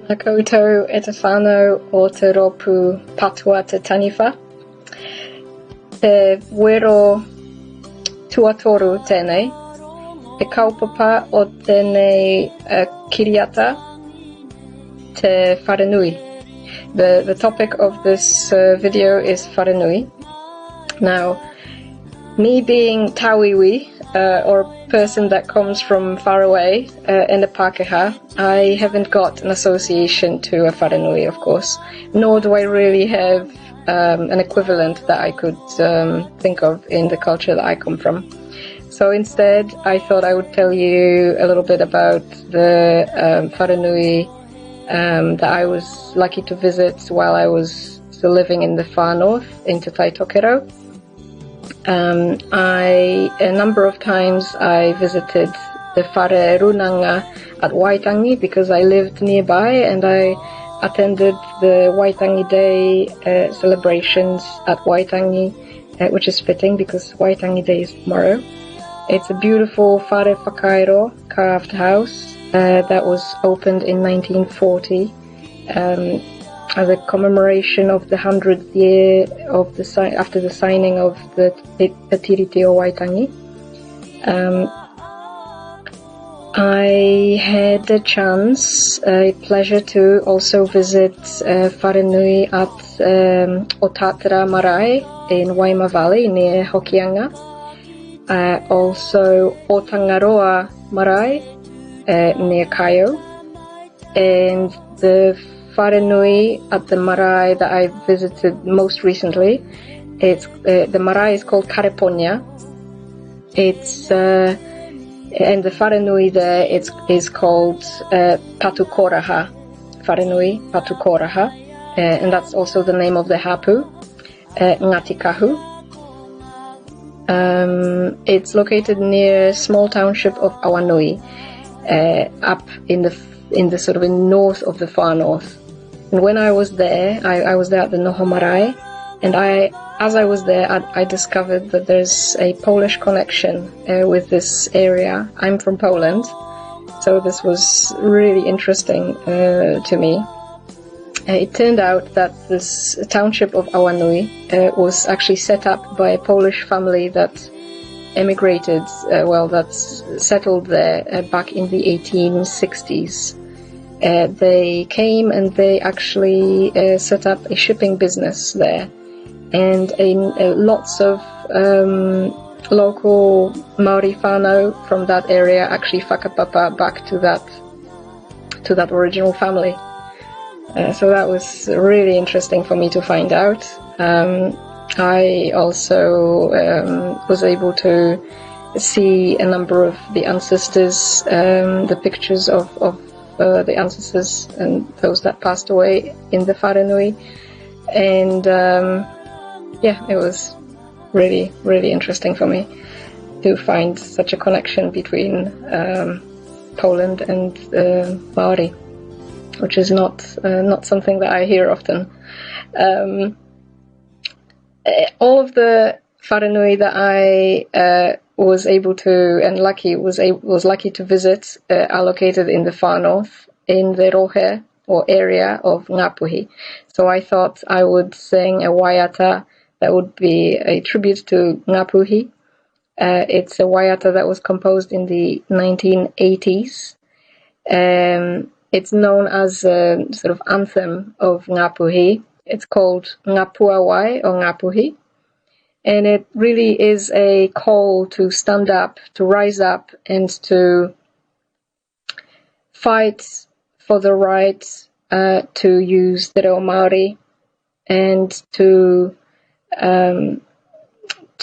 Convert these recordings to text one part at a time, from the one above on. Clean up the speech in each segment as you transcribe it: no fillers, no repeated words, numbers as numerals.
Nā koutou e te whānau o te rōpū patua te taniwha. Te wero tuatoru tēnei. E kaupapa o tēnei kiriata te wharenui. The topic of this video is wharenui. Now, me being Tawiwi, or a person that comes from far away in the Pākehā, I haven't got an association to a wharenui, of course, nor do I really have an equivalent that I could think of in the culture that I come from. So instead, I thought I would tell you a little bit about the wharenui that I was lucky to visit while I was still living in the far north, in Te Taitokero. A number of times I visited the Whare Runanga at Waitangi because I lived nearby, and I attended the Waitangi Day celebrations at Waitangi, which is fitting because Waitangi Day is tomorrow. It's a beautiful Whare Whakairo carved house that was opened in 1940 as a commemoration of the 100th year of after the signing of the Tiriti o Waitangi. I had a chance, a pleasure to also visit wharenui at Otatera Marae in Waima Valley near Hokianga. Also Otangaroa Marae near Kaio, and the wharenui at the marae that I visited most recently. It's the marae is called Kareponia. It's and the wharenui there is called Patukoraha wharenui Patukoraha, and that's also the name of the hapu, Ngatikahu. It's located near a small township of Awanui, up in the sort of north of the far north. And when I was there, I was there at the Noho Marae, and as I was there, I discovered that there's a Polish connection with this area. I'm from Poland, so this was really interesting to me. It turned out that this township of Awanui was actually set up by a Polish family that emigrated, that settled there back in the 1860s. They came and they actually set up a shipping business there, and lots of local Māori whānau from that area actually whakapapa back to that original family. So that was really interesting for me to find out. I also was able to see a number of the ancestors, the pictures of the ancestors and those that passed away in the wharenui, and it was really, really interesting for me to find such a connection between Poland and Māori, which is not something that I hear often. All of the wharenui that I was able to and was lucky to visit are located in the far north, in the rohe or area of Ngapuhi. So I thought I would sing a waiata that would be a tribute to Ngapuhi. It's a waiata that was composed in the 1980s. It's known as a sort of anthem of Ngapuhi. It's called Ngapuawai or Ngapuhi. And it really is a call to stand up, to rise up, and to fight for the right to use te reo Māori, and to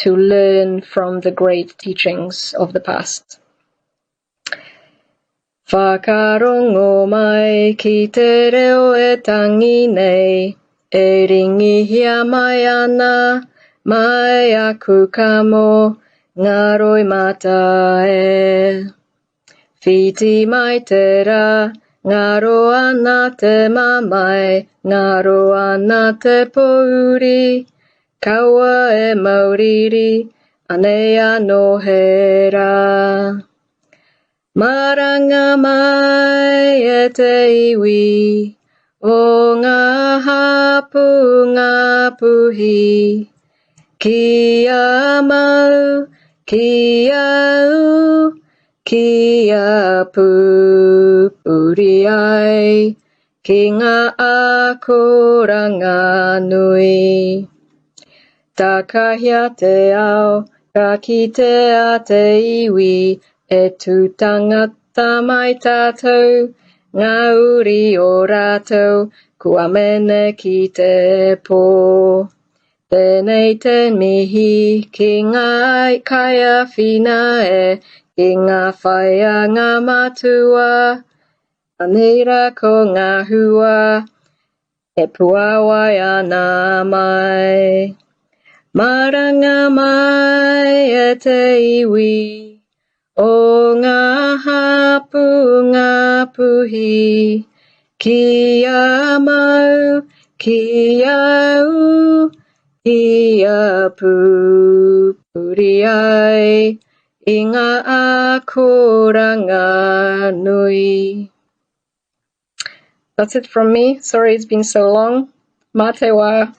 learn from the great teachings of the past. Whakarongo mai ki te reo e tangi nei, e ringihia mai ana, mai aku kamo, ngā roi mata e. Whiti mai te rā, ngā ro ana te mamai, ngā ro ana te pouri, kaua e mauriri, anei anō he rā. Maranga mai e te iwi o ngā hapu Ngapuhi. Kia mau, kia u, kia pupuri ai, ki ngā akoranga nui. Takahia te ao, ka kite a te iwi, e tu tangata mai tātou, ngā uri o rātou, kua mene ki te pō. Tēnei te mihi ki ngā kaia whina e, ki ngā whaia ngā matua, anira ko ngā hua, e Puawaitanga mai. Maranga mai e te iwi, o ngā hapu Ngapuhi. Kia mau, kia u, kia pupuri ai, i ngā akoranga nui. That's it from me. Sorry it's been so long. Mā te wā.